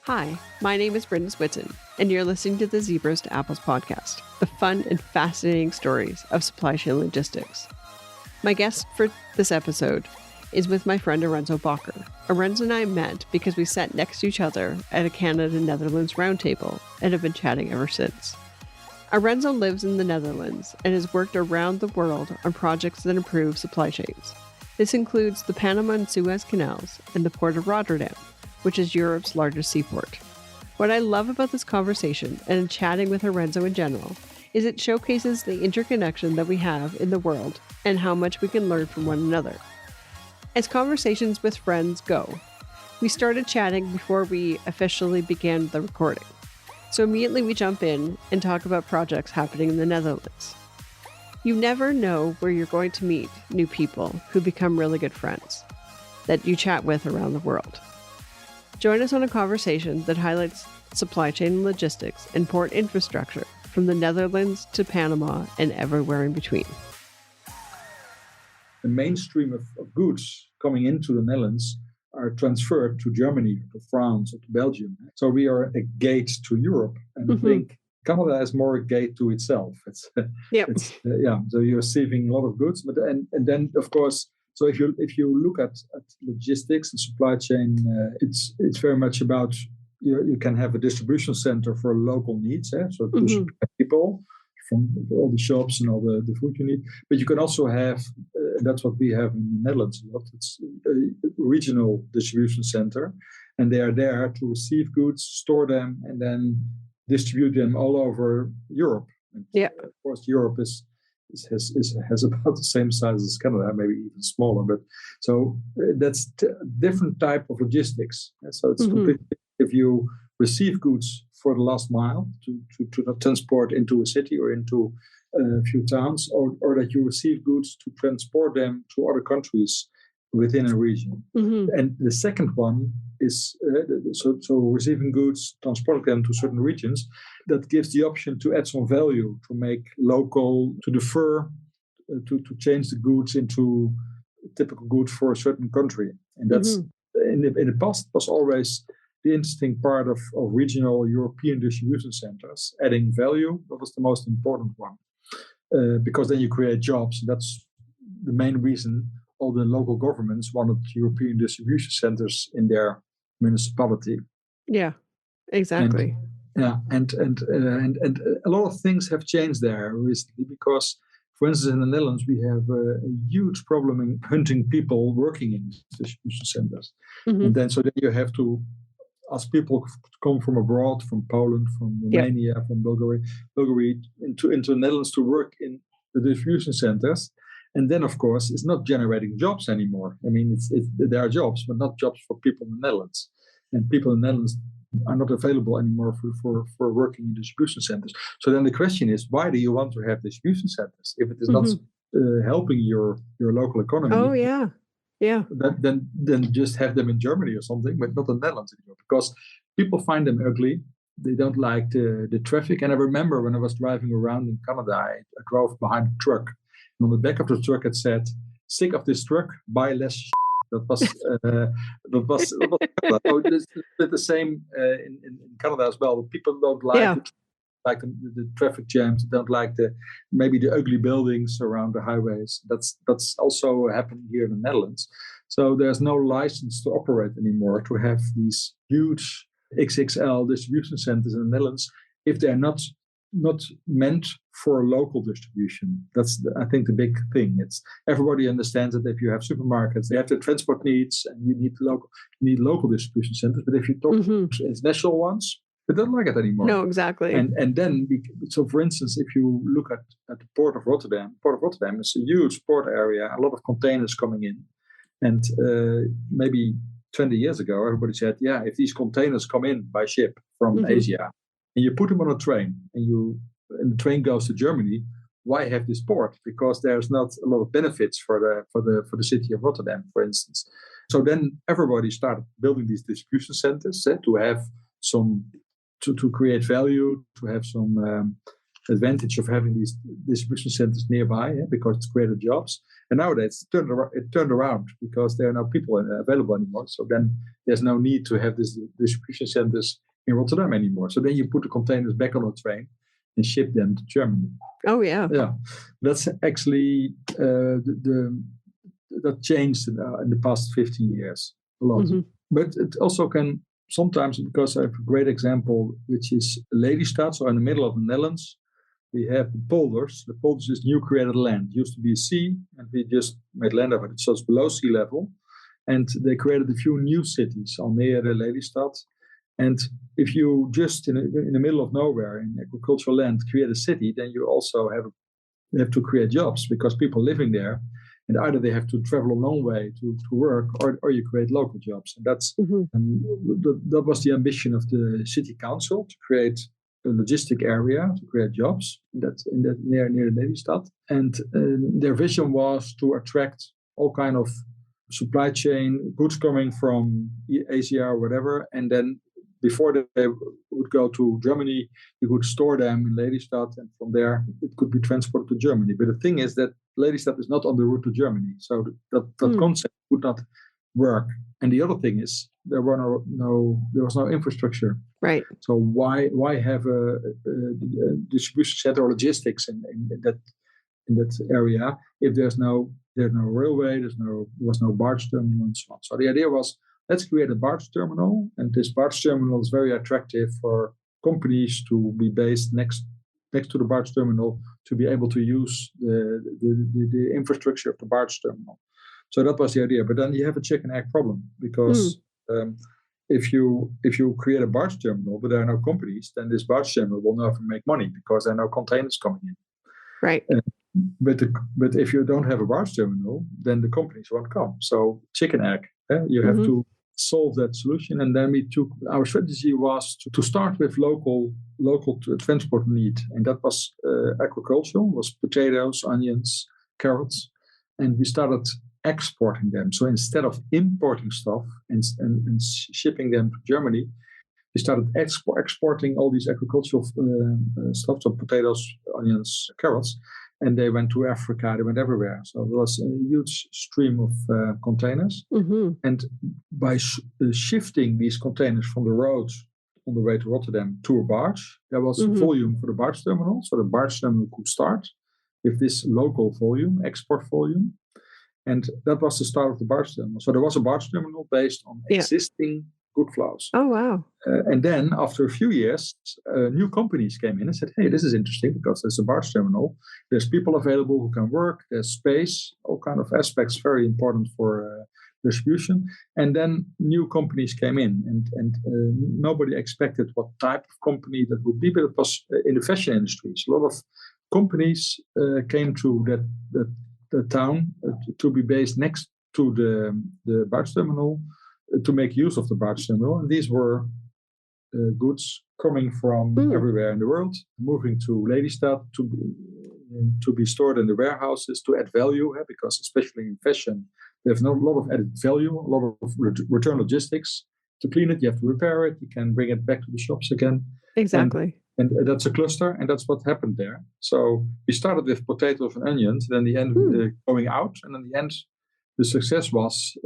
Hi, my name is Bryndis Whitson, and you're listening to the Zebras to Apples podcast, the fun and fascinating stories of supply chain logistics. My guest for this episode is with my friend Arénso Bakker. Arénso and I met because we sat next to each other at a Canada and Netherlands Roundtable and have been chatting ever since. Arénso lives in the Netherlands and has worked around the world on projects that improve supply chains. This includes the Panama and Suez canals and the Port of Rotterdam, which is Europe's largest seaport. What I love about this conversation and in chatting with Arénso in general is it showcases the interconnection that we have in the world and how much we can learn from one another. As conversations with friends go, we started chatting before we officially began the recording. So immediately we jump in and talk about projects happening in the Netherlands. You never know where you're going to meet new people who become really good friends that you chat with around the world. Join us on a conversation that highlights supply chain logistics and port infrastructure from the Netherlands to Panama and everywhere in between. The mainstream of goods coming into the Netherlands are transferred to Germany, to France, or to Belgium. So we are a gate to Europe. And I think Canada is more a gate to itself. So you're receiving a lot of goods. But and then, of course, so if you look at logistics and supply chain, it's very much about you can have a distribution center for local needs, so to supply people from all the shops and all the food you need. But you can also have, that's what we have in the Netherlands a lot, it's a regional distribution center, and they are there to receive goods, store them, and then distribute them all over Europe. And of course, Europe has about the same size as Canada, maybe even smaller. But so that's different type of logistics. So it's completely, if you receive goods for the last mile to transport into a city or into a few towns, or that you receive goods to transport them to other countries within a region. And the second one is so receiving goods, transporting them to certain regions, that gives the option to add some value, to make local, to defer, to change the goods into typical goods for a certain country. And that's in the past was always the interesting part of regional European distribution centers. Adding value, that was the most important one. Because then you create jobs. That's the main reason all the local governments wanted European distribution centers in their municipality. Yeah, exactly. And a lot of things have changed there recently because, for instance, in the Netherlands, we have a huge problem in hunting people working in distribution centers. And then you have to ask people to come from abroad, from Poland, from Romania, from Bulgaria into the Netherlands to work in the distribution centers. And then, of course, it's not generating jobs anymore. I mean, there are jobs, but not jobs for people in the Netherlands. And people in the Netherlands are not available anymore for working in distribution centers. So then the question is, why do you want to have distribution centers if it is not helping your local economy? Oh, yeah. Then just have them in Germany or something, but not in the Netherlands anymore, because people find them ugly. They don't like the traffic. And I remember when I was driving around in Canada, I drove behind a truck. And on the back of the truck, it said, "Sick of this truck, buy less." That was Canada. So it's the same in Canada as well. People don't like the traffic jams. Don't like maybe the ugly buildings around the highways. That's also happening here in the Netherlands. So there's no license to operate anymore to have these huge XXL distribution centers in the Netherlands if they're not meant for local distribution. That's I think the big thing. It's everybody understands that if you have supermarkets, they have the transport needs, and you need local distribution centers. But if you talk to international ones, they don't like it anymore. No, exactly. And then, so for instance, if you look at the Port of Rotterdam is a huge port area, a lot of containers coming in. And maybe 20 years ago, everybody said, if these containers come in by ship from Asia, and you put them on a train, and the train goes to Germany, why have this port? Because there's not a lot of benefits for the city of Rotterdam, for instance. So then everybody started building these distribution centers to have some to create value, to have some advantage of having these distribution centers nearby, because it's created jobs. And nowadays it turned around because there are no people available anymore. So then there's no need to have these distribution centers in Rotterdam anymore. So then you put the containers back on a train and ship them to Germany. Oh, yeah. Yeah, that's actually that changed in the past 15 years a lot. Mm-hmm. But it also can sometimes, because I have a great example, which is Lelystad, so in the middle of the Netherlands, we have the polders. The polders is new created land. It used to be a sea, and we just made land of it. So it's below sea level. And they created a few new cities, Almere, Lelystad. And if you just in the middle of nowhere in agricultural land create a city, then you also have to create jobs, because people living there, and either they have to travel a long way to work, or you create local jobs. And that's that was the ambition of the city council, to create a logistic area to create jobs in that near Lelystad. And their vision was to attract all kind of supply chain goods coming from Asia or whatever, and then before they would go to Germany, you could store them in Lelystad, and from there it could be transported to Germany. But the thing is that Lelystad is not on the route to Germany, so that concept would not work. And the other thing is there was no infrastructure. Right. So why have a distribution center or logistics in that area if there's no railway, there was no barge terminal and so on. So the idea was, let's create a barge terminal, and this barge terminal is very attractive for companies to be based next to the barge terminal, to be able to use the infrastructure of the barge terminal. So that was the idea. But then you have a chicken egg problem, because if you create a barge terminal but there are no companies, then this barge terminal will never make money, because there are no containers coming in. Right. But if you don't have a barge terminal, then the companies won't come. So chicken egg. You have to solve that solution. And then our strategy was to start with local transport need. And that was agricultural, was potatoes, onions, carrots. And we started exporting them. So instead of importing stuff and shipping them to Germany, we started exporting all these agricultural stuff, so potatoes, onions, carrots. And they went to Africa, they went everywhere. So there was a huge stream of containers. Mm-hmm. And by shifting these containers from the road on the way to Rotterdam to a barge, there was volume for the barge terminal. So the barge terminal could start with this local volume, export volume. And that was the start of the barge terminal. So there was a barge terminal based on existing good flows. Oh, wow. And then after a few years, new companies came in and said, hey, this is interesting, because there's a barge terminal. There's people available who can work. There's space, all kind of aspects, very important for distribution. And then new companies came in, and nobody expected what type of company that would be, but it was in the fashion industry. So a lot of companies came to that town to be based next to the barge terminal, to make use of the barge terminal. And these were goods coming from everywhere in the world, moving to Lelystad to be stored in the warehouses to add value, because especially in fashion, there's a lot of added value, a lot of return logistics. To clean it, you have to repair it, you can bring it back to the shops again. Exactly. And that's a cluster, and that's what happened there. So we started with potatoes and onions, then the end going out, and in the end, the success was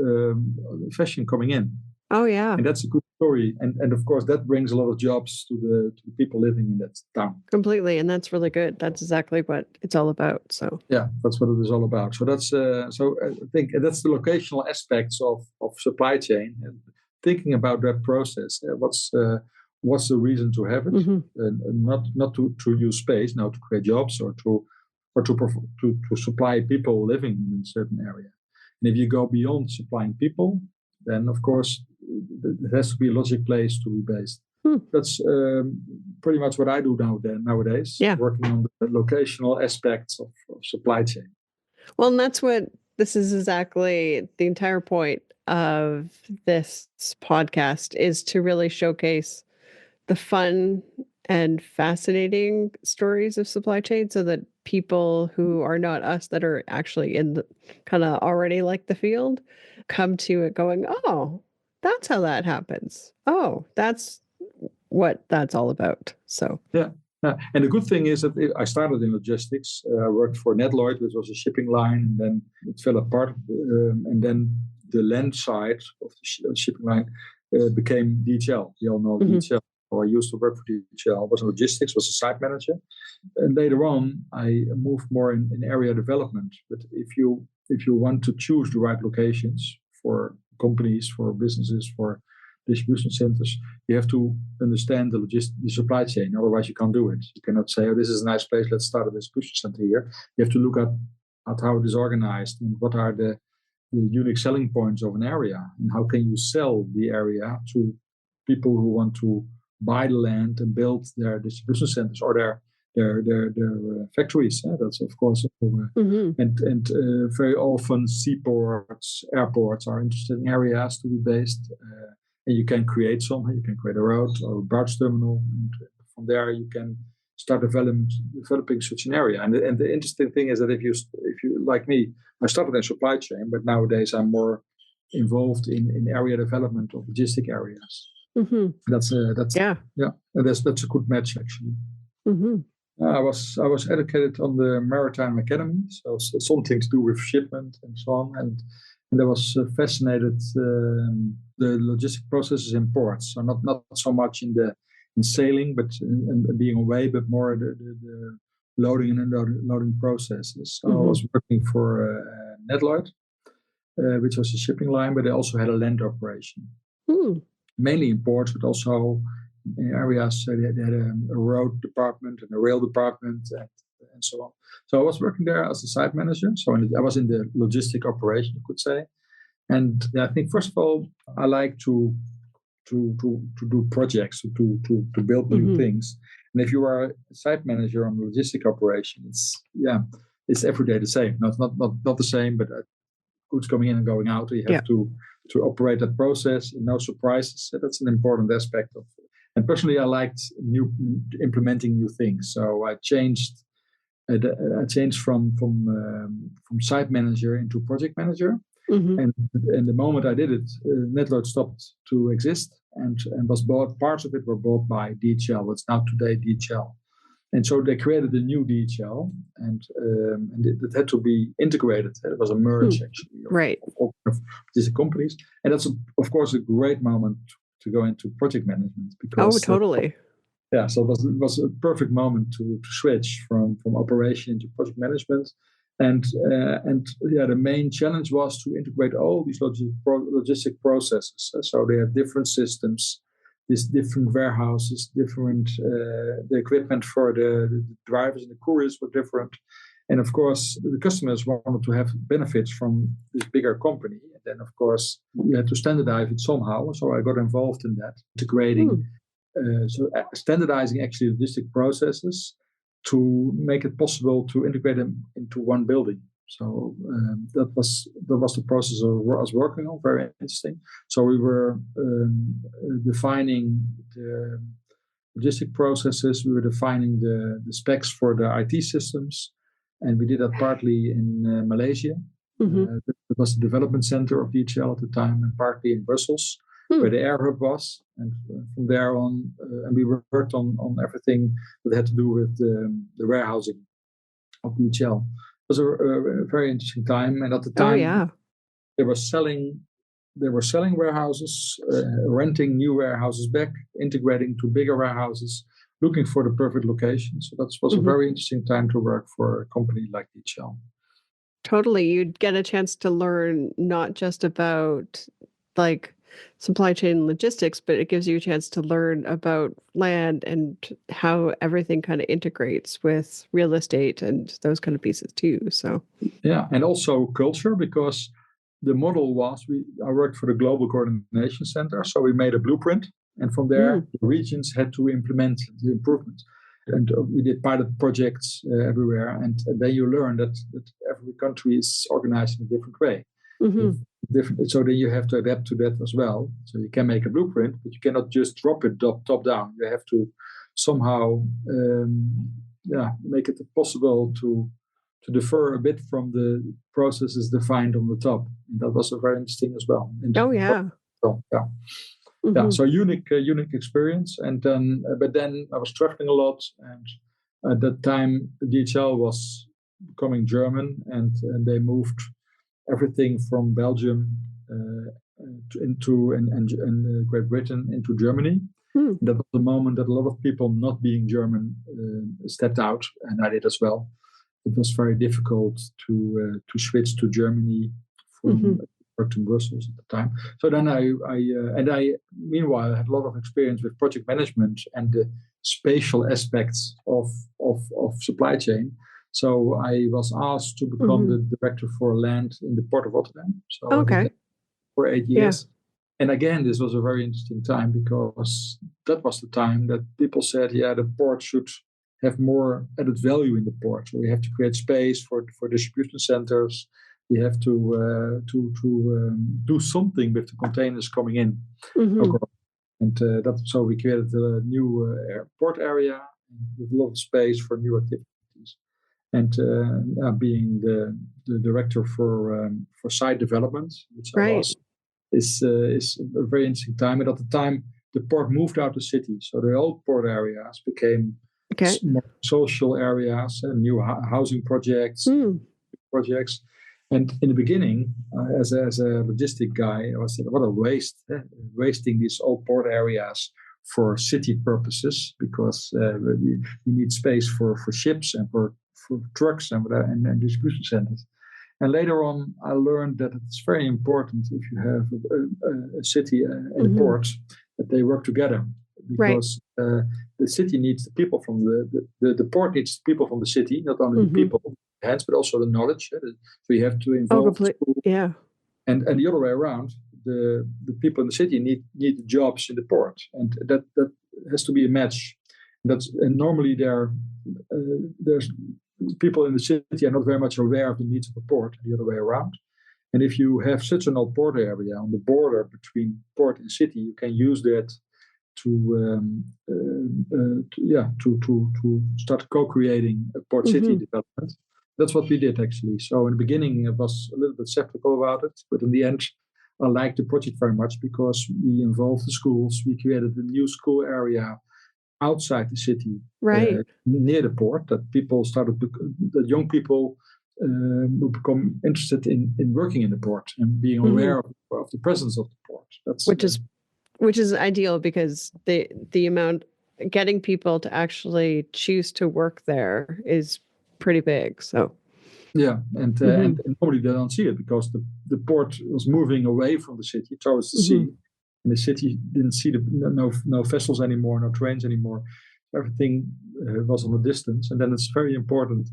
fashion coming in. Oh, yeah. And that's a good story. And of course, that brings a lot of jobs to the people living in that town. Completely. And that's really good. That's exactly what it's all about. So yeah, that's what it is all about. So that's so I think that's the locational aspects of supply chain. And thinking about that process, what's the reason to have it? Not to use space, now to create jobs or to supply people living in a certain area. And if you go beyond supplying people, then of course it has to be a logic place to be based. That's pretty much what I do nowadays. Working on the locational aspects of supply chain. Well, and that's what this is exactly the entire point of this podcast, is to really showcase the fun and fascinating stories of supply chain, so that people who are not us, that are actually in the kind of already like the field, come to it going, oh, that's how that happens. Oh, that's what that's all about. So yeah, And the good thing is that I started in logistics. I worked for Netloyd, which was a shipping line, and then it fell apart. And then the land side of the shipping line became DHL. You all know DHL. So I used to work for DHL. I was in logistics, was a site manager. And later on, I moved more in area development. But if you want to choose the right locations for companies, for businesses, for distribution centers, you have to understand the supply chain. Otherwise, you can't do it. You cannot say, "Oh, this is a nice place. Let's start a distribution center here." You have to look at how it is organized and what are the unique selling points of an area, and how can you sell the area to people who want to buy the land and build their distribution centers or their factories. That's of course, and very often seaports, airports are interesting areas to be based. And you can create something. You can create a road or a barge terminal, and from there you can start developing such an area. And the interesting thing is that if you like me, I started in supply chain, but nowadays I'm more involved in area development of logistic areas. That's a good match actually. I was educated on the Maritime Academy, so something to do with shipment and so on, and I was fascinated the logistic processes in ports. So not so much in sailing, but in being away, but more the loading and unloading processes. So I was working for Netloyd, which was a shipping line, but they also had a land operation, mainly in ports, but also in areas. They had a road department and a rail department and so on. So I was working there as a site manager. So I was in the logistic operation, you could say. And I think first of all, I like to do projects, to build new things. And if you are a site manager on a logistic operation, it's every day the same. Not the same, but goods coming in and going out. You have to operate that process, and no surprises. That's an important aspect of it. And personally, I liked implementing new things. So I changed from site manager into project manager. And the moment I did it, Netloyd stopped to exist and was bought. Parts of it were bought by DHL. What's now today DHL. And so they created a new DHL, and it had to be integrated. It was a merge actually of these companies, and that's of course a great moment to go into project management because totally. So it was a perfect moment to switch from operation into project management. And the main challenge was to integrate all these logistic processes. So they have different systems, these different warehouses, different the equipment for the drivers and the couriers were different. And of course, the customers wanted to have benefits from this bigger company. And then, of course, you had to standardize it somehow. So I got involved in that, integrating, standardizing actually logistic processes to make it possible to integrate them into one building. So that was the process I was working on, very interesting. So we were defining the logistic processes, we were defining the specs for the IT systems, and we did that partly in Malaysia. That was the development center of DHL at the time, and partly in Brussels, where the air hub was. And from there on, and we worked on everything that had to do with the warehousing of DHL. It was a very interesting time, and at the time, they were selling warehouses, renting new warehouses back, integrating to bigger warehouses, looking for the perfect location. So that was a very interesting time to work for a company like DHL. Totally. You'd get a chance to learn not just about like supply chain logistics, but it gives you a chance to learn about land and how everything kind of integrates with real estate and those kind of pieces too. So and also culture, because the model was I worked for the Global Coordination Center, so we made a blueprint, and from there the regions had to implement the improvements. And we did pilot projects everywhere, and then you learn that every country is organized in a different way. So then you have to adapt to that as well. So you can make a blueprint, but you cannot just drop it top down. You have to somehow make it possible to defer a bit from the processes defined on the top. And that was very interesting as well. Yeah, so unique experience. And then, but then I was traveling a lot, and at that time DHL was becoming German, and they moved everything from Belgium into Great Britain into Germany. That was the moment that a lot of people not being German stepped out, and I did as well. It was very difficult to switch to Germany from work to Brussels at the time. So then I meanwhile had a lot of experience with project management and the spatial aspects of supply chain. So I was asked to become the director for land in the port of Rotterdam. So I did that for 8 years. Yeah. And again, this was a very interesting time because that was the time that people said, the port should have more added value in the port. So we have to create space for distribution centers. We have to do something with the containers coming in. And so we created a new port area with a lot of space for new activities. And being the director for site development, which I was, is a very interesting time. And at the time, the port moved out of the city. So the old port areas became more social areas and new housing projects. And in the beginning, as a logistic guy, I was saying, what a waste, wasting these old port areas for city purposes, because you need space for ships and for trucks and distribution centers. And later on, I learned that it's very important if you have a city and a port, that they work together. Because the city needs the people from the port needs people from the city, not only the people, hands, but also the knowledge. So you have to involve and the other way around. The people in the city need the jobs in the port, and that has to be a match. And normally there's people in the city are not very much aware of the needs of the port, and the other way around. And if you have such an old port area on the border between port and city, you can use that to start co-creating a port city development. That's what we did, actually. So in the beginning, I was a little bit skeptical about it, but in the end, I liked the project very much because we involved the schools. We created a new school area outside the city, near the port, that people that young people would become interested in working in the port and being aware of the presence of the port. Which is ideal, because the amount getting people to actually choose to work there is pretty big. So and normally they don't see it because the port was moving away from the city towards the sea, and the city didn't see no vessels anymore, no trains anymore. Everything was on a distance, and then it's very important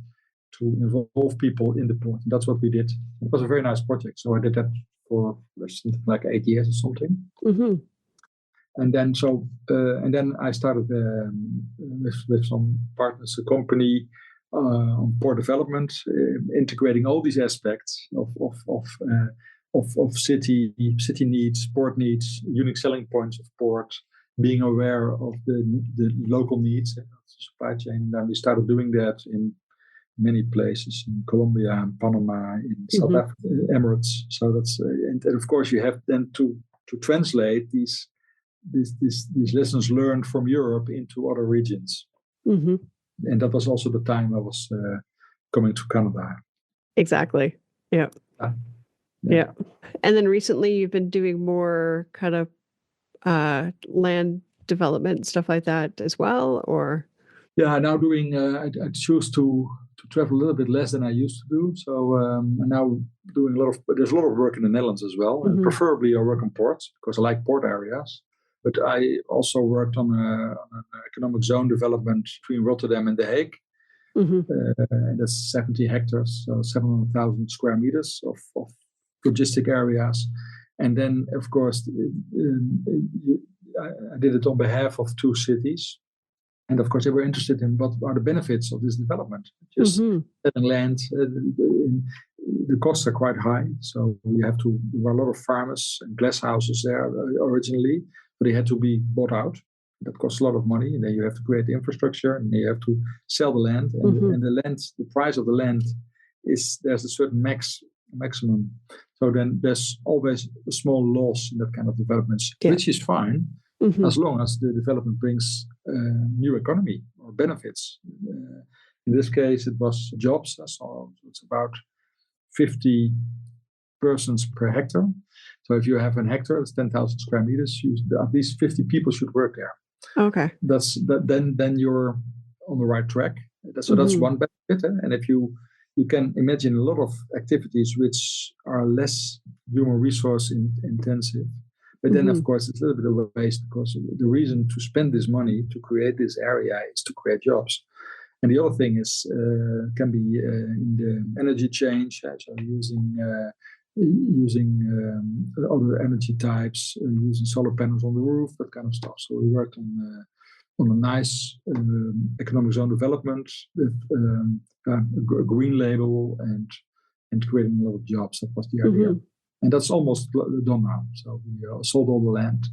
to involve people in the port. And that's what we did. It was a very nice project. So I did that for something like 8 years or something. And then I started with some partners, a company on port development, integrating all these aspects of city needs, port needs, unique selling points of port, being aware of the local needs of the supply chain. And then we started doing that in many places, in Colombia and Panama, in South Africa, Emirates. So that's and of course you have then to translate these lessons learned from Europe into other regions. And that was also the time I was coming to Canada. Exactly. Yeah. And then recently you've been doing more kind of land development, stuff like that as well, or? Yeah, now doing, I choose to travel a little bit less than I used to do. So I'm now doing there's a lot of work in the Netherlands as well. And preferably I work on ports because I like port areas. But I also worked on an economic zone development between Rotterdam and The Hague. And that's 70 hectares, so 700,000 square meters of logistic areas. And then, of course, I did it on behalf of 2 cities. And of course, they were interested in what are the benefits of this development. Just selling land, the costs are quite high. So there were a lot of farmers and glass houses there originally, but they had to be bought out. That costs a lot of money. And then you have to create the infrastructure, and then you have to sell the land. And the price of the land there's a certain maximum So then there's always a small loss in that kind of developments, which is fine as long as the development brings new economy or benefits. In this case, it was jobs. So it's about 50 persons per hectare. So if you have an hectare, it's 10,000 square meters. At least 50 people should work there. Okay. Then you're on the right track. So that's one benefit. And if you can imagine a lot of activities which are less human resource intensive. But then, of course, it's a little bit of a waste because the reason to spend this money to create this area is to create jobs. And the other thing is can be in the energy change, so using other energy types, using solar panels on the roof, that kind of stuff. So we worked on a nice economic zone development with a green label and creating a lot of jobs. That was the idea. And that's almost done now. So we sold all the land,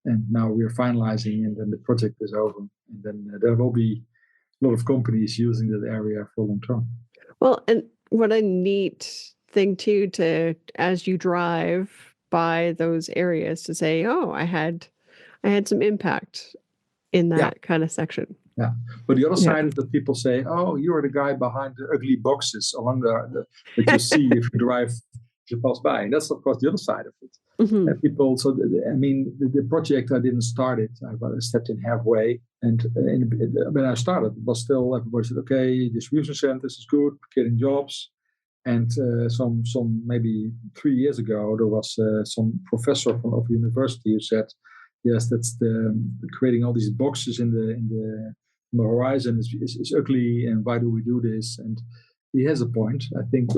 and now we are finalizing, and then the project is over. And then there will be a lot of companies using that area for a long term. Well, and what a neat thing too, to as you drive by those areas to say, oh, I had some impact in that kind of section. Yeah, but the other side is that people say, oh, you're the guy behind the ugly boxes along that you see if you drive, if you pass by. And that's, of course, the other side of it. People, so the project, I didn't start it. I stepped in halfway. And when I started, it was still, everybody said, okay, distribution centers is good, getting jobs. And some maybe 3 years ago, there was some professor of university who said, yes, that's creating all these boxes in the horizon is ugly, and why do we do this? And he has a point. I think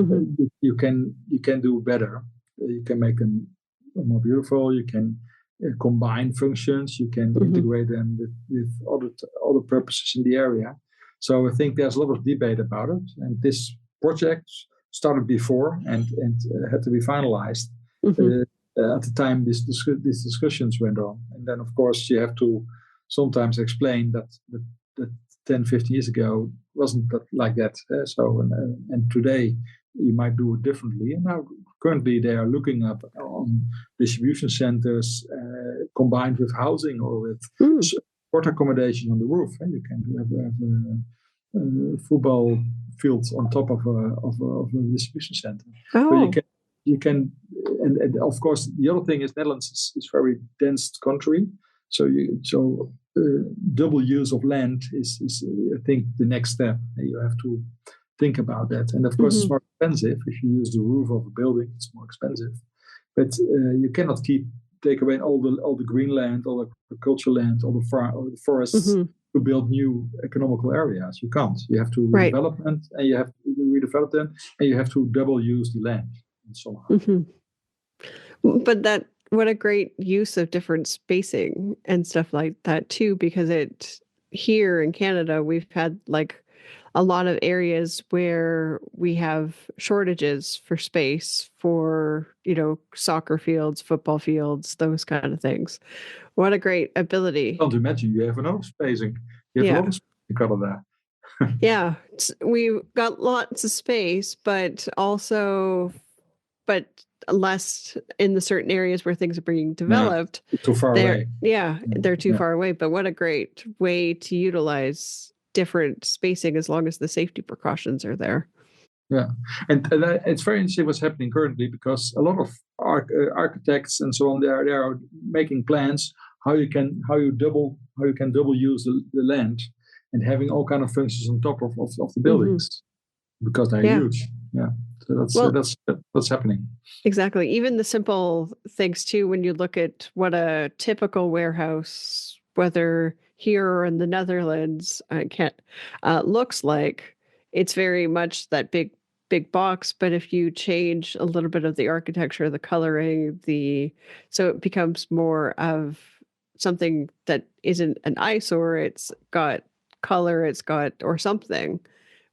you can do better. You can make them more beautiful. You can combine functions. You can integrate them with other purposes in the area. So I think there's a lot of debate about it. And this project started before and had to be finalized. At the time these discussions went on. And then, of course, you have to sometimes explain that 10, 15 years ago wasn't like that. And today you might do it differently. And now currently they are looking up on distribution centers combined with housing or with sport accommodation on the roof. And you can have football fields on top of a distribution center. Oh. So you can, and of course, the other thing is Netherlands is a very dense country. So double use of land is I think the next step. You have to think about that. And of course, it's more expensive. If you use the roof of a building, it's more expensive. But you cannot take away all the green land, all the agricultural land, all the forests to build new economical areas. You can't. You have to redevelop them, and you have to redevelop them, and you have to double use the land somehow. But what a great use of different spacing and stuff like that too, because here in Canada, we've had like a lot of areas where we have shortages for space for, soccer fields, football fields, those kind of things. What a great ability. Can't imagine you have enough spacing. You have a lot of space in Canada. Yeah, we've got lots of space, but less in the certain areas where things are being developed. Too far away. Yeah, they're too far away. But what a great way to utilize different spacing as long as the safety precautions are there. Yeah, and it's very interesting what's happening currently, because a lot of architects and so on, they are making plans how you can double use the land and having all kind of functions on top of the buildings because they're huge. Yeah. So that's what's happening. Exactly. Even the simple things too, when you look at what a typical warehouse, whether here or in the Netherlands, looks like, it's very much that big box. But if you change a little bit of the architecture, the coloring, so it becomes more of something that isn't an eyesore. It's got color, or something.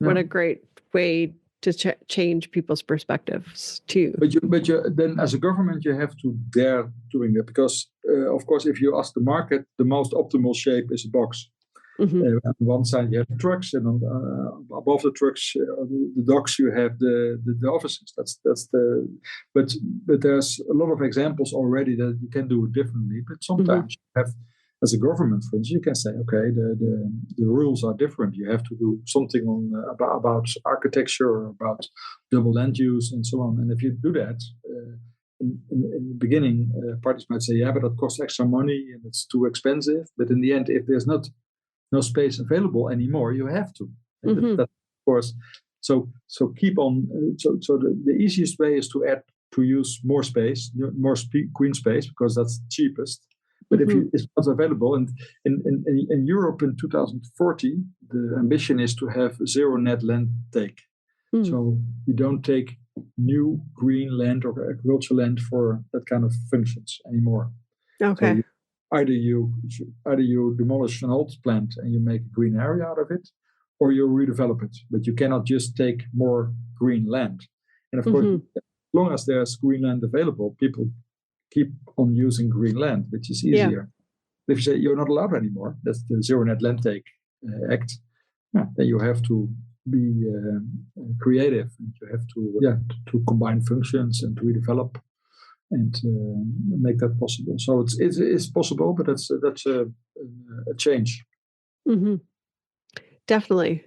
Yeah. What a great way to change people's perspectives too. But then as a government, you have to dare doing that, because of course, if you ask the market, the most optimal shape is a box. On one side you have trucks, and on above the trucks, the docks, you have the offices. That's the. But there's a lot of examples already that you can do it differently. But sometimes you have, as a government, for instance, you can say, okay, the rules are different. You have to do something on about architecture, or about double land use, and so on. And if you do that. In the beginning, parties might say, yeah, but that costs extra money and it's too expensive. But in the end, if there's no space available anymore, you have to. That, of course. So keep on. So the easiest way is to use more space, more green space, because that's cheapest. But if it's not available, and in Europe in 2040, the ambition is to have zero net land take. So you don't take new green land or agricultural land for that kind of functions anymore. Okay. So either you demolish an old plant and you make a green area out of it, or you redevelop it. But you cannot just take more green land. And of course, as long as there's green land available, people keep on using green land, which is easier. If you say you're not allowed anymore, that's the Zero Net Land Take Act. Then you have to be creative, and you have to combine functions and redevelop and make that possible. So it's possible, but that's a change. Definitely.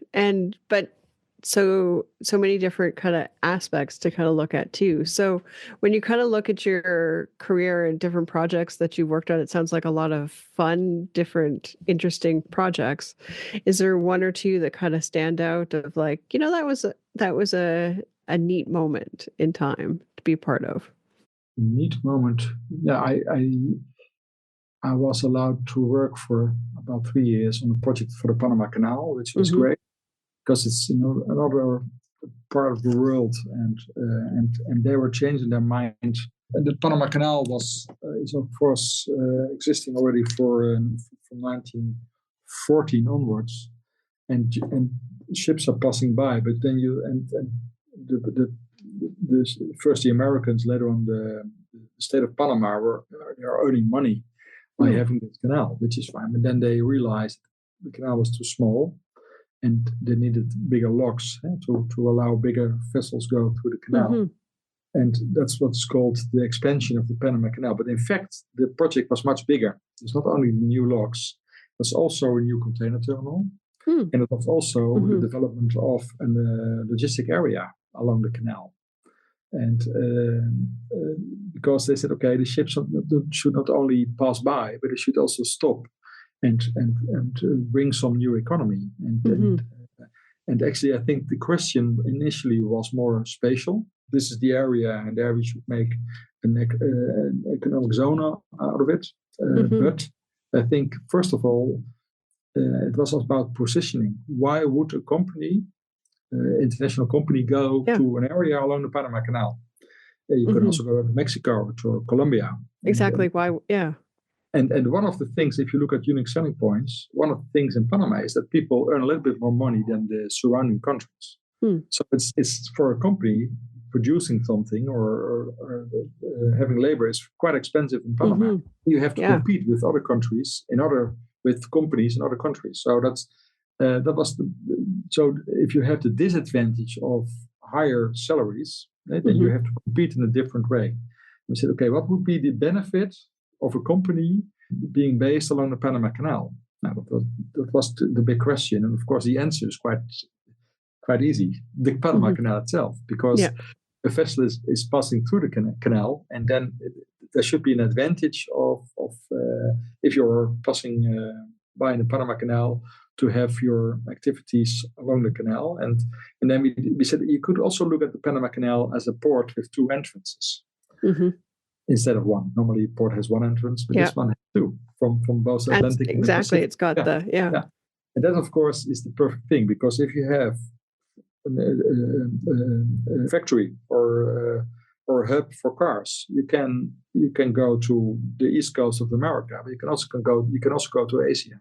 But so many different kind of aspects to kind of look at too. So when you kind of look at your career and different projects that you've worked on, it sounds like a lot of fun, different, interesting projects. Is there one or two that kind of stand out of like, that was a neat moment in time to be part of? Neat moment. Yeah, I was allowed to work for about 3 years on a project for the Panama Canal, which was great. Because it's another part of the world, and they were changing their mind. And the Panama Canal is of course existing already from 1914 onwards, and ships are passing by. But then first the Americans, later on the state of Panama are earning money by having this canal, which is fine. But then they realized the canal was too small. And they needed bigger locks to allow bigger vessels go through the canal. And that's what's called the expansion of the Panama Canal. But in fact, the project was much bigger. It's not only the new locks, it was also a new container terminal. And it was also the development of a logistic area along the canal. And because they said, okay, the ships should not only pass by, but they should also stop and bring some new economy. And actually, I think the question initially was more spatial. This is the area, and there we should make an economic zone out of it. But I think, first of all, it was about positioning. Why would a company, international company, go to an area along the Panama Canal? You could also go to Mexico or Colombia. Exactly. Why? Yeah. And one of the things, if you look at unique selling points, one of the things in Panama is that people earn a little bit more money than the surrounding countries. So it's for a company producing something or having labor is quite expensive in Panama. You have to compete with other countries with companies in other countries. So so if you have the disadvantage of higher salaries, then you have to compete in a different way. We said, okay, what would be the benefit of a company being based along the Panama Canal? Now, that was the big question. And of course, the answer is quite easy. The Panama Canal itself, because a vessel is passing through the canal, and then there should be an advantage of if you're passing by in the Panama Canal to have your activities along the canal. And then we said you could also look at the Panama Canal as a port with two entrances. Instead of one. Normally, a port has one entrance, but this one has two from both Atlantic. Exactly, it's got And that, of course, is the perfect thing, because if you have a factory or a hub for cars, you can go to the east coast of America, but you can also go to Asia.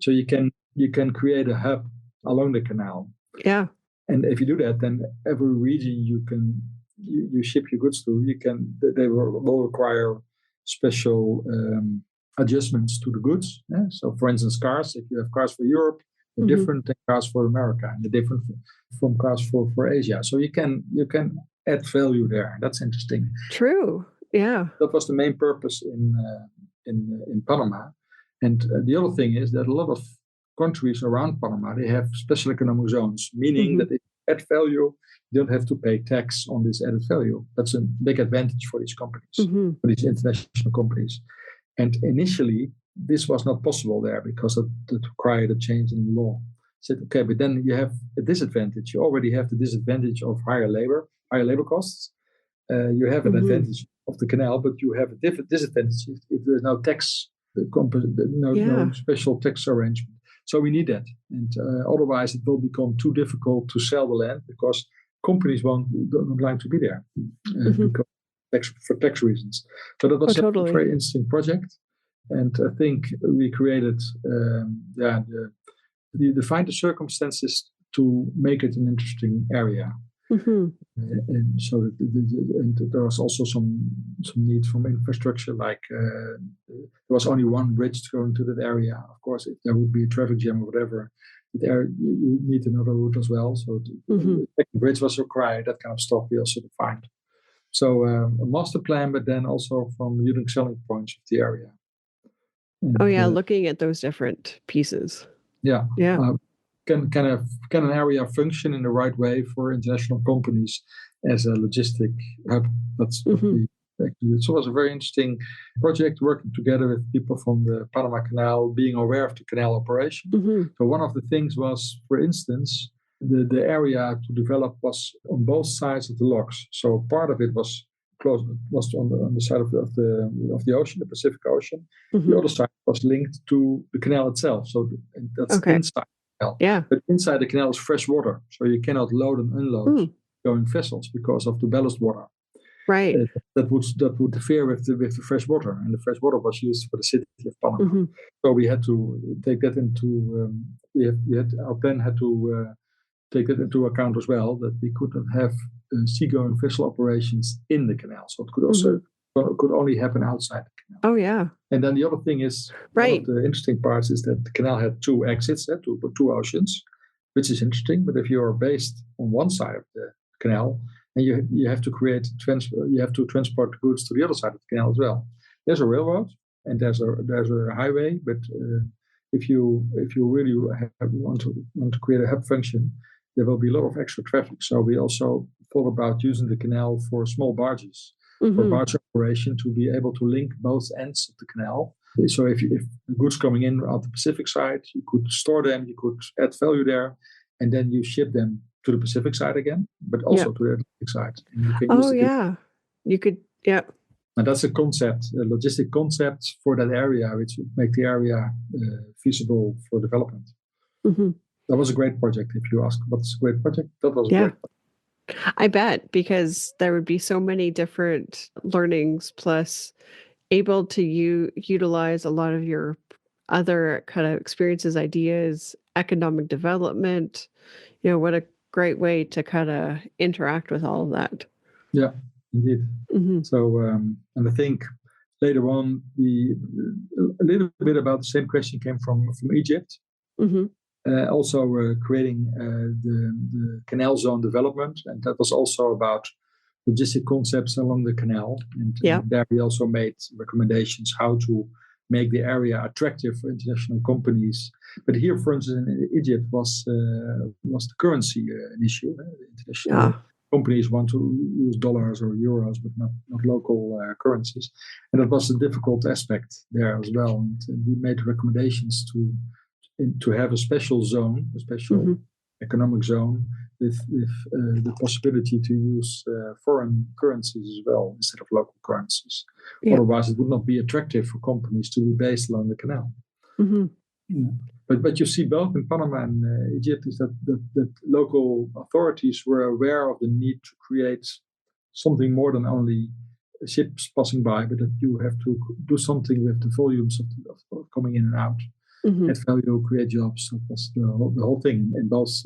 So you can create a hub along the canal. Yeah. And if you do that, then every region you ship your goods to, they will require special adjustments to the goods. So, for instance, cars. If you have cars for Europe, they're different than cars for America, and they're different from cars for Asia. So you can add value there. That's interesting. True. Yeah. That was the main purpose in Panama. And the other thing is that a lot of countries around Panama, they have special economic zones, meaning that if you add value, you don't have to pay tax on this added value. That's a big advantage for these companies, for these international companies. And initially, this was not possible there because it required a change in the law. Said, okay, but then you have a disadvantage. You already have the disadvantage of higher labor costs. You have an advantage of the canal, but you have a different disadvantage if there's no tax, no special tax arrangement. So we need that, and otherwise it will become too difficult to sell the land because companies don't like to be there because for tax reasons. So that was a very interesting project, and I think we created defined the circumstances to make it an interesting area. And so there was also some need from infrastructure, like there was only one bridge going to that area. Of course, if there would be a traffic jam or whatever, there you need another route as well. So the second bridge was required. That kind of stuff we also defined. So a master plan, but then also from unique selling points of the area. And, looking at those different pieces. Yeah. Can an area function in the right way for international companies as a logistic hub? That's what we actually. So it was a very interesting project, working together with people from the Panama Canal, being aware of the canal operation. So one of the things was, for instance, the area to develop was on both sides of the locks. So part of it was close, was on the side of the ocean, the Pacific Ocean. The other side was linked to the canal itself. So that's inside. Yeah. But inside the canal is fresh water, so you cannot load and unload going vessels because of the ballast water. Right. That would interfere with the fresh water, and the fresh water was used for the city of Panama. So we had to take that into our plan had to take that into account as well, that we could not have seagoing vessel operations in the canal. So it could also could only happen outside the canal. Oh yeah. And then the other thing is, one of the interesting parts is that the canal had two exits, two oceans, which is interesting. But if you are based on one side of the canal, and you have to transport goods to the other side of the canal as well. There's a railroad and there's a highway, but if you really want to create a hub function, there will be a lot of extra traffic. So we also thought about using the canal for small barges. For barge operation to be able to link both ends of the canal. So if goods coming in on the Pacific side, you could store them, you could add value there, and then you ship them to the Pacific side again, but also to the Atlantic side. And you can you could, And that's a concept, a logistic concept for that area, which would make the area feasible for development. That was a great project. If you ask what's a great project, that was a great project. I bet, because there would be so many different learnings, plus able to utilize a lot of your other kind of experiences, ideas, economic development. What a great way to kind of interact with all of that. Yeah, indeed. So, and I think later on, a little bit about the same question came from Egypt. Also creating the canal zone development, and that was also about logistic concepts along the canal. And there we also made recommendations how to make the area attractive for international companies. But here, for instance, in Egypt was the currency an issue. International companies want to use dollars or euros, but not local currencies, and that was a difficult aspect there as well. And we made recommendations to have a special zone, a special economic zone with the possibility to use foreign currencies as well instead of local currencies. Otherwise, it would not be attractive for companies to be based along the canal. But you see both in Panama and Egypt is that local authorities were aware of the need to create something more than only ships passing by, but that you have to do something with the volumes of coming in and out. Add value, create jobs. That was the whole thing in both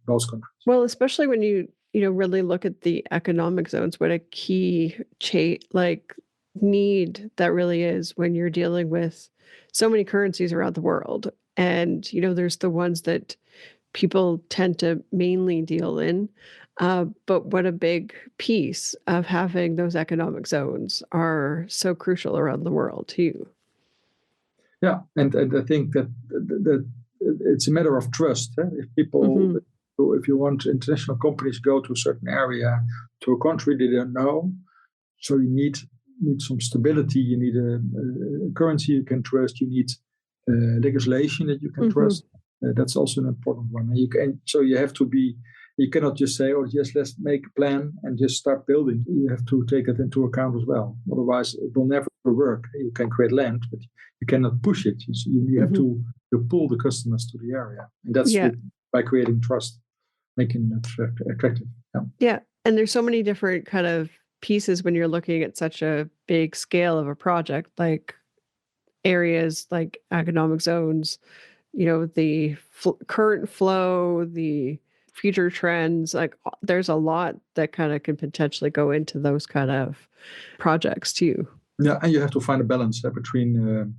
countries. Well, especially when you really look at the economic zones, what a key need that really is when you're dealing with so many currencies around the world. And, there's the ones that people tend to mainly deal in. But what a big piece of having those economic zones are so crucial around the world too. Yeah, and I think that it's a matter of trust. If people, if you want international companies go to a certain area, to a country they don't know, so you need some stability. You need a currency you can trust. You need legislation that you can trust. That's also an important one. And you have to be. You cannot just say, "Oh, yes, let's make a plan and just start building." You have to take it into account as well. Otherwise, it will never work. You can create land, but you cannot push it. You have to pull the customers to the area, and that's by creating trust, making it attractive. Yeah, and there's so many different kind of pieces when you're looking at such a big scale of a project, like areas like economic zones, the current flow, the future trends, like there's a lot that kind of can potentially go into those kind of projects too. Yeah, and you have to find a balance between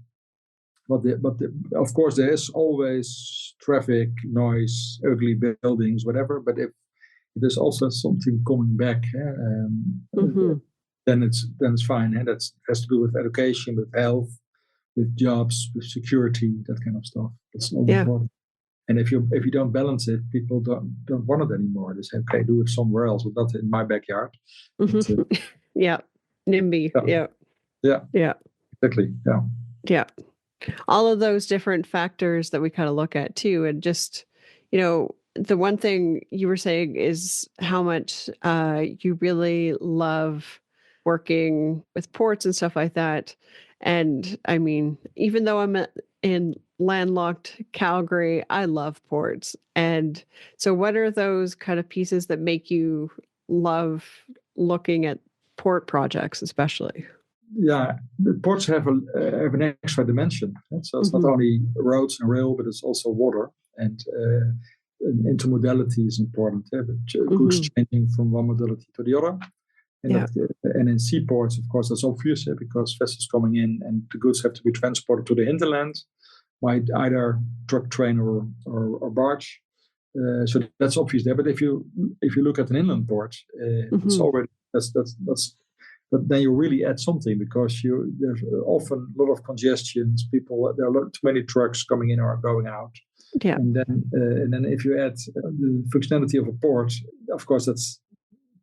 of course there is always traffic, noise, ugly buildings, whatever. But if there's also something coming back, then it's fine. That has to do with education, with health, with jobs, with security, that kind of stuff. It's all important. And if you don't balance it, people don't want it anymore. They say, okay, do it somewhere else, but not in my backyard. Yeah, NIMBY. Yeah, exactly. Yeah, all of those different factors that we kind of look at too, and just the one thing you were saying is how much you really love working with ports and stuff like that. And I mean, even though I'm in landlocked Calgary, I love ports. And so what are those kind of pieces that make you love looking at port projects, especially? Yeah, the ports have an extra dimension. So it's not only roads and rail, but it's also water. And intermodality is important. Goods changing from one modality to the other. And in seaports, of course, that's obvious because vessels coming in and the goods have to be transported to the hinterland by either truck, train, or barge. So that's obvious there. But if you look at an inland port, it's already that's. But then you really add something because there's often a lot of congestions. There are too many trucks coming in or going out. Yeah. And then if you add the functionality of a port, of course that's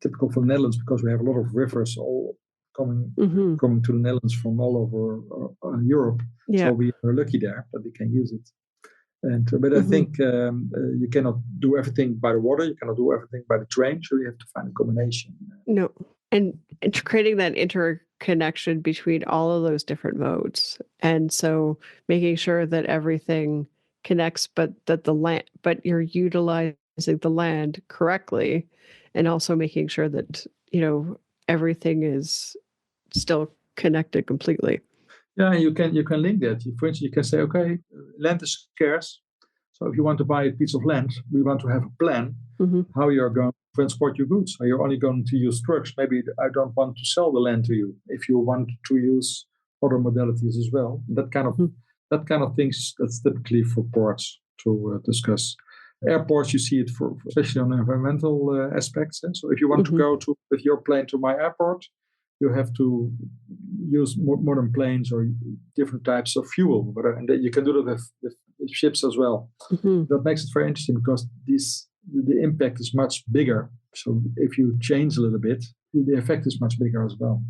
typical for the Netherlands because we have a lot of rivers all coming to the Netherlands from all over Europe. Yeah. So we are lucky there that we can use it. But I think you cannot do everything by the water. You cannot do everything by the train. So you have to find a combination. No. And it's creating that interconnection between all of those different modes. And so making sure that everything connects, but you're utilizing the land correctly, and also making sure that, everything is still connected completely. Yeah, you can link that. For instance, you can say, okay, land is scarce. So if you want to buy a piece of land, we want to have a plan how you're going to transport your goods. Are you only going to use trucks? Maybe I don't want to sell the land to you. If you want to use other modalities as well, that kind of things, that's typically for ports to discuss. Airports, you see it for especially on environmental aspects. So if you want to go with your plane to my airport, you have to use modern planes or different types of fuel, and you can do that with ships as well. That makes it very interesting because the impact is much bigger. So if you change a little bit, the effect is much bigger as well.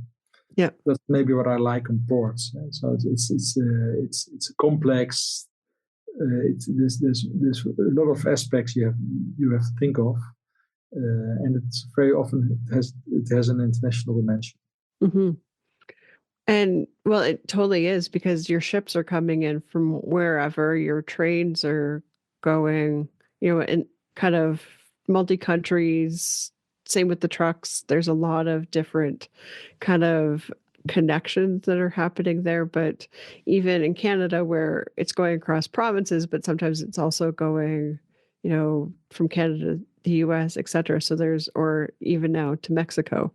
Yeah, that's maybe what I like on ports. So it's a complex. There's a lot of aspects you have to think of, and it's very often it has an international dimension. And well, it totally is because your ships are coming in from wherever, your trains are going, in kind of multi-countries. Same with the trucks. There's a lot of different kind of connections that are happening there. But even in Canada, where it's going across provinces, but sometimes it's also going, from Canada to the US, et cetera. So or even now to Mexico.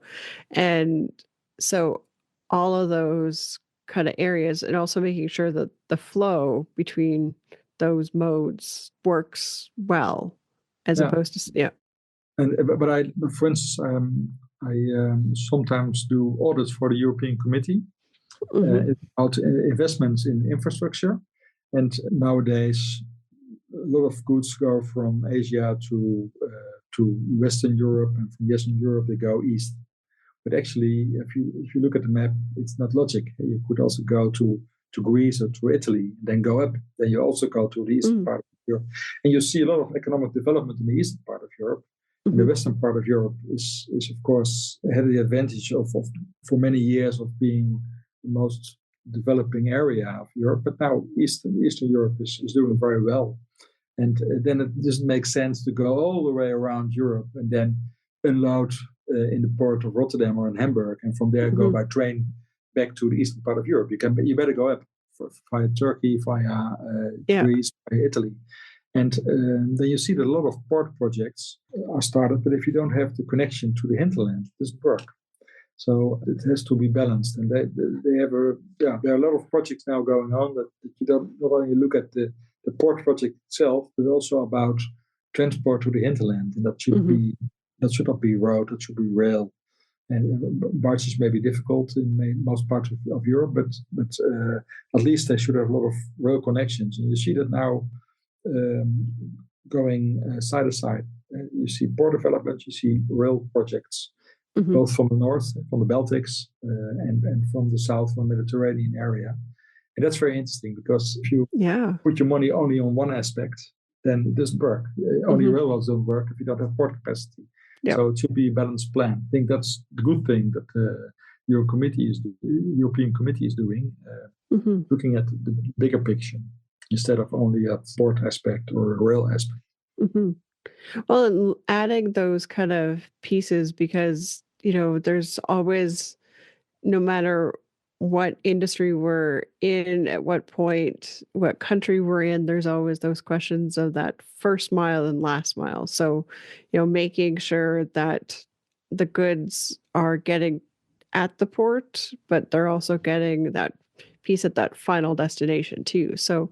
And so all of those kind of areas, and also making sure that the flow between those modes works well, as Yeah. opposed to, yeah. But for instance, I sometimes do audits for the European Committee about investments in infrastructure. And nowadays, a lot of goods go from Asia to Western Europe, and from Western Europe they go east. But actually, if you look at the map, it's not logic. You could also go to Greece or to Italy, then go up. Then you also go to the eastern part of Europe, and you see a lot of economic development in the eastern part of Europe. And the western part of Europe is of course had the advantage of for many years of being the most developing area of Europe. But now Eastern Europe is doing very well. And then it doesn't make sense to go all the way around Europe and then unload in the port of Rotterdam or in Hamburg, and from there go by train back to the eastern part of Europe. You better go up via Turkey, via Greece, via Italy. And then you see that a lot of port projects are started, but if you don't have the connection to the hinterland, it doesn't work. So it has to be balanced. And they have there are a lot of projects now going on that you don't not only look at the port project itself, but also about transport to the hinterland. And that should not be road, that should be rail. And barges may be difficult in most parts of Europe, but at least they should have a lot of rail connections. And you see that now going side to side. You see port development, you see rail projects, both from the north, from the Baltics, and from the south, from the Mediterranean area. And that's very interesting, because if you put your money only on one aspect, then it doesn't work. Only railroads don't work if you don't have port capacity. Yep. So it should be a balanced plan. I think that's the good thing that the European Committee is doing, looking at the bigger picture instead of only a port aspect or a rail aspect. Well, and adding those kind of pieces, because, there's always, no matter what industry we're in, at what point, what country we're in, there's always those questions of that first mile and last mile. So, making sure that the goods are getting at the port, but they're also getting that piece at that final destination too. So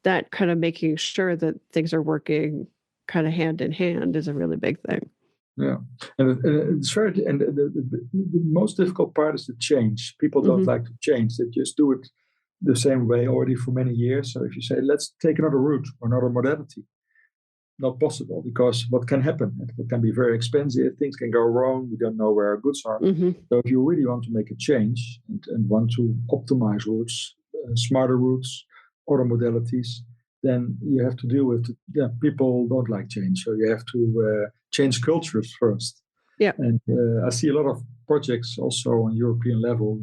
that kind of making sure that things are working kind of hand in hand is a really big thing. Yeah, and it's very, and the most difficult part is the change. People don't like to change; they just do it the same way already for many years. So if you say, let's take another route or another modality, not possible, because what can happen? It can be very expensive. Things can go wrong. We don't know where our goods are. So if you really want to make a change and want to optimize routes, smarter routes, other modalities, then you have to deal with people don't like change. So you have to change cultures first. Yeah. And I see a lot of projects also on European level.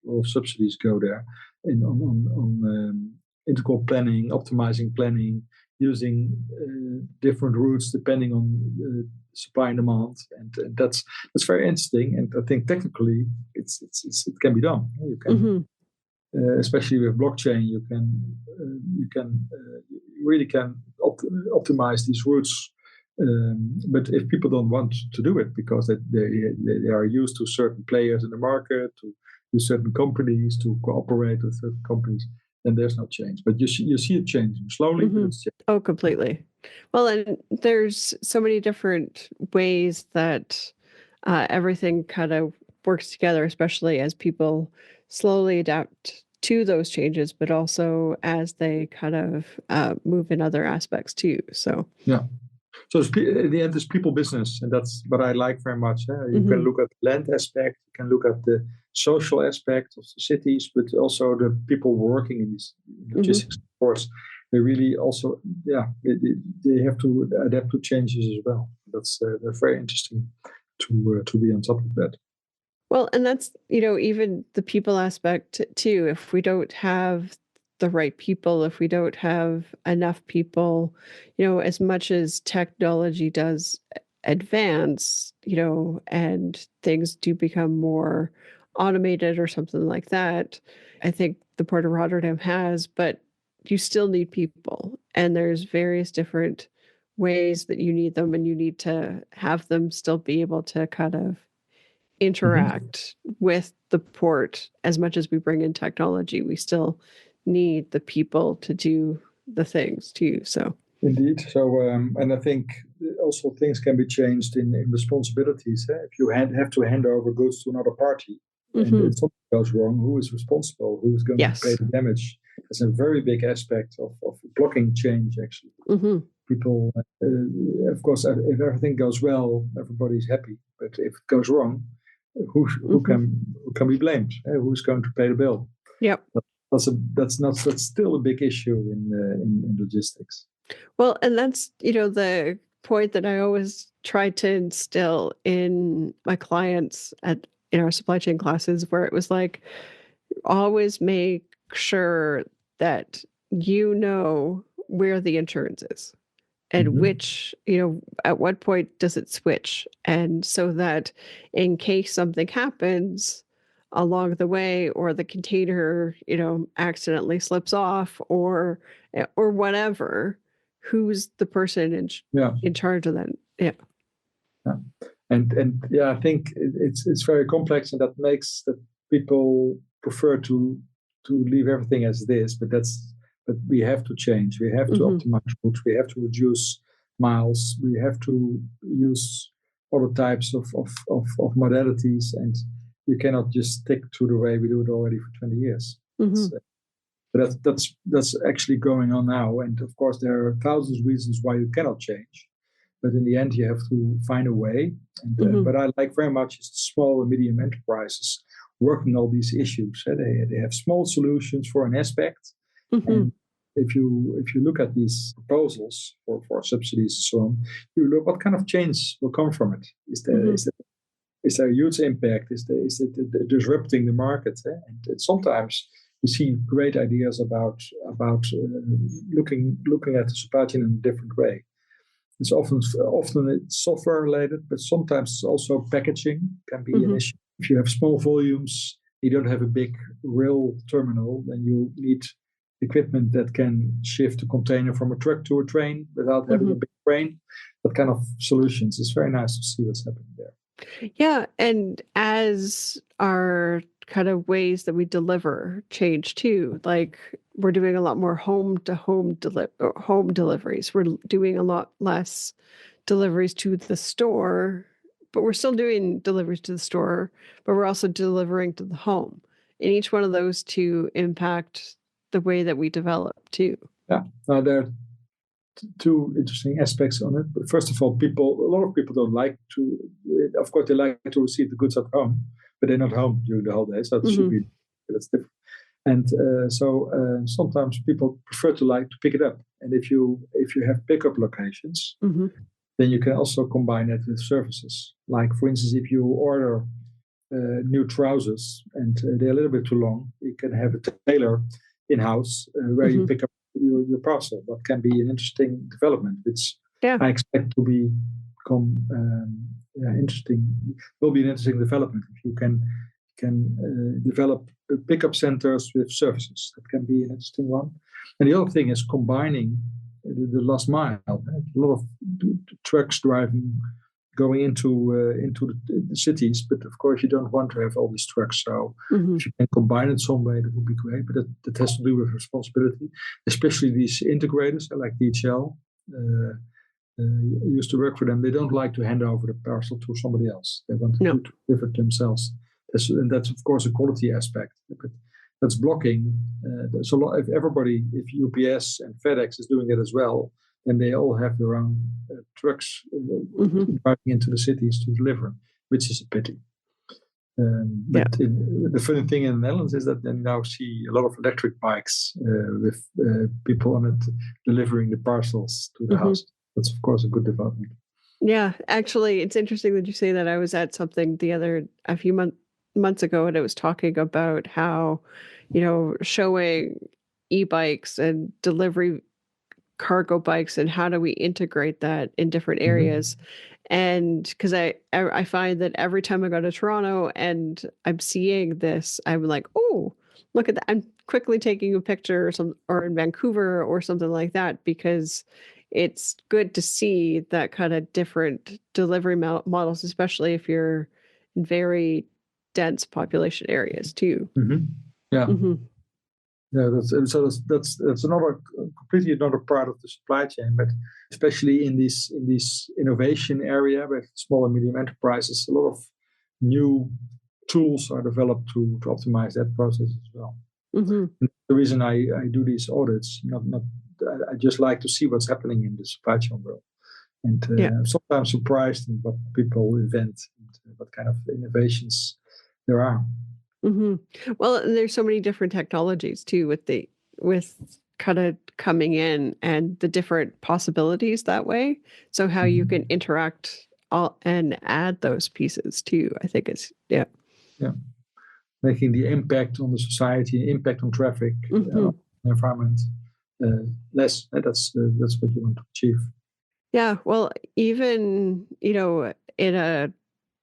A lot of subsidies go there on integral planning, optimizing planning, using different routes depending on supply and demand, and that's very interesting. And I think technically it can be done. You can, especially with blockchain, you really can optimize these routes. But if people don't want to do it because they are used to certain players in the market, to certain companies, to cooperate with certain companies, then there's no change. But you see it changing slowly. But it's changing. Oh, completely. Well, and there's so many different ways that everything kind of works together, especially as people slowly adapt to those changes, but also as they kind of move in other aspects too. So yeah. So in the end, it's people business, and that's what I like very much. You can look at the land aspect, you can look at the social aspect of the cities, but also the people working in these logistics. Of course, they really also, they have to adapt to changes as well. That's very interesting to be on top of that. Well, and that's, even the people aspect too. If we don't have the right people, if we don't have enough people, as much as technology does advance, and things do become more automated or something like that, I think the Port of Rotterdam has, but you still need people. And there's various different ways that you need them, and you need to have them still be able to kind of interact with the port as much as we bring in technology. We still need the people to do the things too. So indeed. So and I think also things can be changed in responsibilities. If you have to hand over goods to another party and if something goes wrong, who is responsible? Who is going to pay the damage? It's a very big aspect of blocking change, actually. People, of course, if everything goes well, everybody's happy. But if it goes wrong, who can be blamed? Who's going to pay the bill? Yep. That's still a big issue in logistics. Well, and that's, the point that I always try to instill in my clients in our supply chain classes, where it was like, always make sure that you know where the insurance is and which, at what point does it switch? And so that in case something happens along the way, or the container, accidentally slips off or whatever, who's the person in charge of that? Yeah. And I think it's very complex, and that makes that people prefer to leave everything as it is. But we have to change. We have to optimize routes. We have to reduce miles. We have to use other types of modalities, and you cannot just stick to the way we do it already for 20 years. But that's actually going on now. And of course, there are thousands of reasons why you cannot change. But in the end, you have to find a way. And, but I like very much is the small and medium enterprises working all these issues. They have small solutions for an aspect. And if you look at these proposals for subsidies and so on, you look what kind of change will come from it. Is there a huge impact? Is it disrupting the market? And sometimes you see great ideas about looking at the supply chain in a different way. It's often it's software related, but sometimes it's also packaging can be an issue. If you have small volumes, you don't have a big rail terminal, then you need equipment that can shift a container from a truck to a train without having a big crane. That kind of solutions. It's very nice to see what's happening there. Yeah, and as our kind of ways that we deliver change too, like we're doing a lot more home deliveries. We're doing a lot less deliveries to the store, but we're still doing deliveries to the store, but we're also delivering to the home. And each one of those two impact the way that we develop too. Yeah, there are two interesting aspects on it. But first of all, a lot of people don't like to, of course, they like to receive the goods at home, but they're not home during the holidays. So it should be, that's different. And so sometimes people prefer to pick it up. And if you have pickup locations, then you can also combine that with services. Like, for instance, if you order new trousers and they're a little bit too long, you can have a tailor in-house where you pick up your parcel. That can be an interesting development, which I expect to become interesting. Will be an interesting development if you can develop pickup centers with services. That can be an interesting one. And the other thing is combining the last mile. A lot of trucks going into the cities, but of course you don't want to have all these trucks. So if you can combine it some way, that would be great. But that has to do with responsibility, especially these integrators like DHL. Used to work for them. They don't like to hand over the parcel to somebody else. They want to deliver it themselves. And that's of course a quality aspect. But that's blocking. There's a lot. If UPS and FedEx is doing it as well, and they all have their own trucks driving into the cities to deliver, which is a pity. But the funny thing in the Netherlands is that you now see a lot of electric bikes with people on it delivering the parcels to the house. That's, of course, a good development. Yeah, actually, it's interesting that you say that. I was at something a few months ago, and it was talking about how, showing e-bikes and delivery cargo bikes and how do we integrate that in different areas. And because I find that every time I go to Toronto and I'm seeing this, I'm like, oh, look at that. I'm quickly taking a picture or in Vancouver or something like that, because it's good to see that kind of different delivery models, especially if you're in very dense population areas too. Mm-hmm. Yeah. Mm-hmm. Yeah, that's another completely another part of the supply chain, but especially in this innovation area with small and medium enterprises, a lot of new tools are developed to optimize that process as well. Mm-hmm. The reason I do these audits, I just like to see what's happening in the supply chain world, and I'm sometimes surprised in what people invent and what kind of innovations there are. Mm-hmm. Well, and there's so many different technologies too with kind of coming in and the different possibilities that way. So how you can interact and add those pieces too, I think is yeah, making the impact on the society, impact on traffic, environment less. That's what you want to achieve. Yeah, well, even in a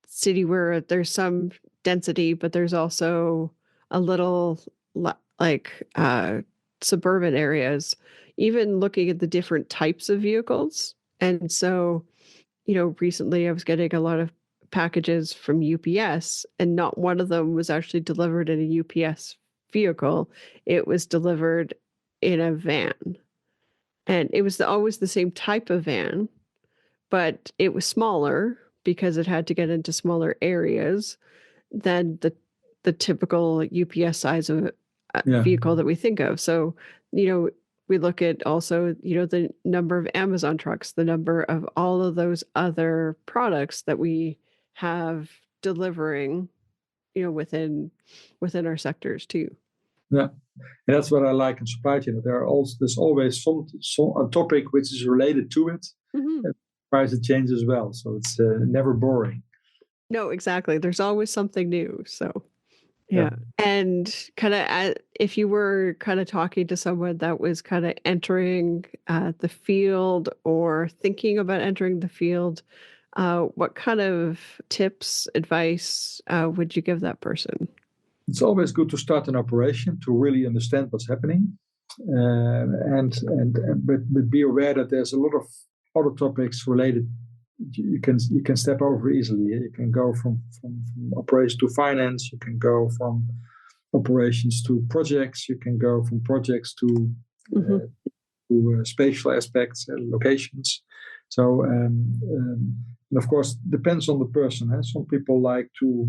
city where there's some density, but there's also a little like suburban areas, even looking at the different types of vehicles. And so, recently I was getting a lot of packages from UPS, and not one of them was actually delivered in a UPS vehicle. It was delivered in a van. And it was always the same type of van, but it was smaller because it had to get into smaller areas than the typical UPS size of vehicle that we think of. So, we look at also, the number of Amazon trucks, the number of all of those other products that we have delivering, within our sectors too. Yeah. And that's what I like in supply chain. There's always some a topic which is related to it. Mm-hmm. Price it changes as well, so it's never boring. No, exactly. There's always something new. So, yeah. And kind of if you were kind of talking to someone that was kind of entering the field or thinking about entering the field, what kind of tips, advice would you give that person? It's always good to start an operation to really understand what's happening, but be aware that there's a lot of other topics related. You can step over easily. You can go from operations to finance. You can go from operations to projects. You can go from projects to spatial aspects, locations. So, and of course, depends on the person. Some people like to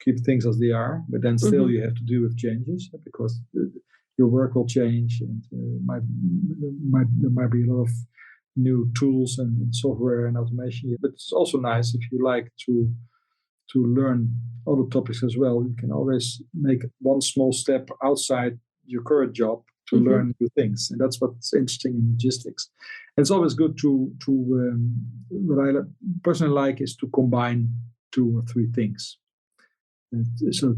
keep things as they are, but then still you have to deal with changes because your work will change, and there might be a lot of new tools and software and automation. But it's also nice if you like to learn other topics as well. You can always make one small step outside your current job to learn new things, and that's what's interesting in logistics. And it's always good to what I personally like is to combine 2 or 3 things. So,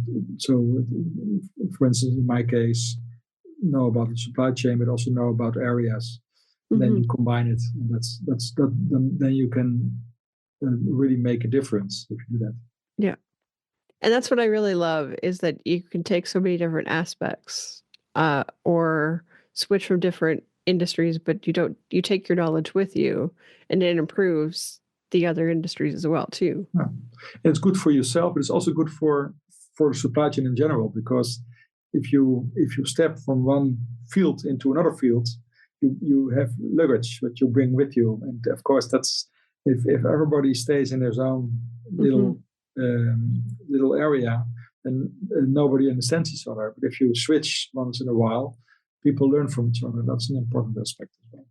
for instance, in my case, know about the supply chain, but also know about areas. And then you combine it, and then you can really make a difference if you do that. Yeah, and that's what I really love is that you can take so many different aspects, or switch from different industries, but you take your knowledge with you, and it improves the other industries as well too. Yeah. It's good for yourself, but it's also good for the supply chain in general, because if you step from one field into another field, you have luggage that you bring with you, and of course that's if everybody stays in their own little area, then nobody understands each other. But if you switch once in a while, people learn from each other. That's an important aspect as well.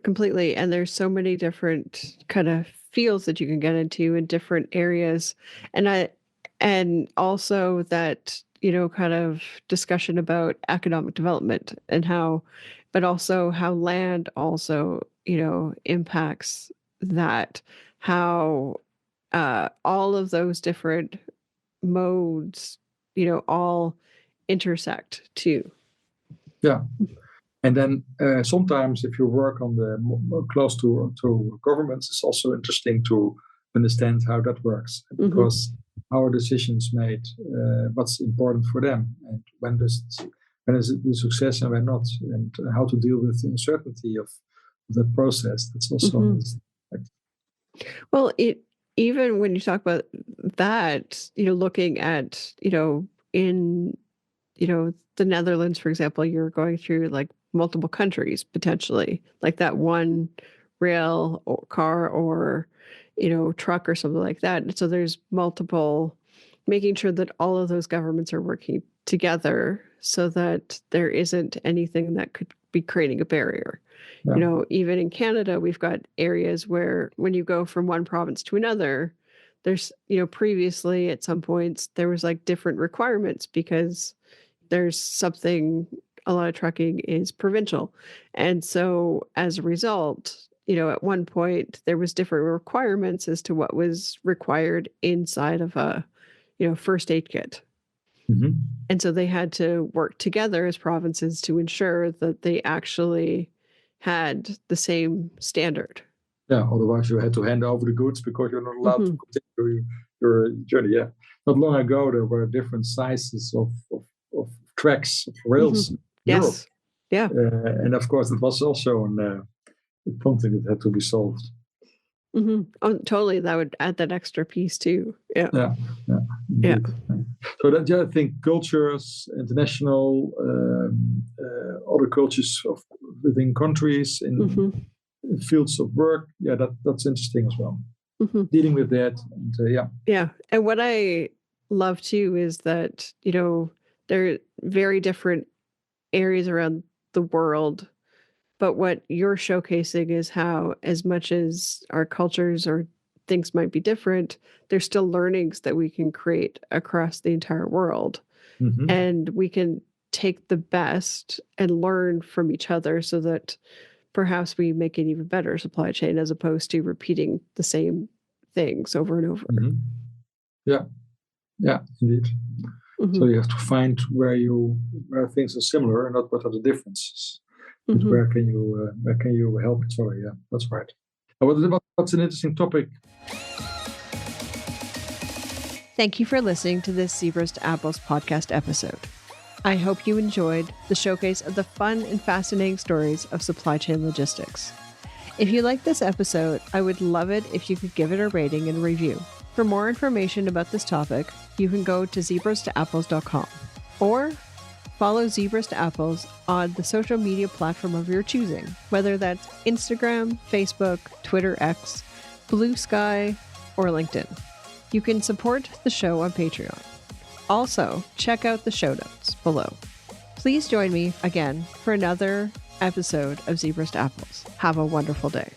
Completely. And there's so many different kind of fields that you can get into in different areas. And also that, kind of discussion about economic development and but also how land also, impacts that, how all of those different modes, all intersect too. Yeah. And then sometimes if you work on close to governments, it's also interesting to understand how that works, because how are decisions made, what's important for them, and when is it the success and when not, and how to deal with the uncertainty of the process. That's also well, even when you talk about that, looking at, in, the Netherlands, for example, you're going through like multiple countries potentially, like that one rail or car or, truck or something like that. And so there's multiple, making sure that all of those governments are working together so that there isn't anything that could be creating a barrier. Yeah. Even in Canada, we've got areas where when you go from one province to another, there's, previously at some points there was like different requirements because there's something, a lot of trucking is provincial. And so as a result, at one point there was different requirements as to what was required inside of a, first aid kit. Mm-hmm. And so they had to work together as provinces to ensure that they actually had the same standard. Yeah, otherwise you had to hand over the goods because you're not allowed to continue your journey. Yeah, not long ago there were different sizes of tracks, of rails in Europe. Yeah. And of course, it was also something that had to be solved. Mm-hmm. Oh, totally. That would add that extra piece too. Yeah. Yeah. So that, I think cultures, international, other cultures within countries in fields of work. Yeah, that's interesting as well. Dealing with that. And, Yeah. And what I love too is that, there are very different areas around the world. But what you're showcasing is how, as much as our cultures or things might be different, there's still learnings that we can create across the entire world. And we can take the best and learn from each other so that perhaps we make an even better supply chain as opposed to repeating the same things over and over. Yeah, indeed. So you have to find where things are similar and not what are the differences. But where can you help each other? Yeah, that's right. What's an interesting topic? Thank you for listening to this Zebras to Apples podcast episode. I hope you enjoyed the showcase of the fun and fascinating stories of supply chain logistics. If you liked this episode, I would love it if you could give it a rating and review. For more information about this topic, you can go to zebrastoapples.com or follow Zebras to Apples on the social media platform of your choosing, whether that's Instagram, Facebook, Twitter X, Blue Sky, or LinkedIn. You can support the show on Patreon. Also, check out the show notes below. Please join me again for another episode of Zebras to Apples. Have a wonderful day.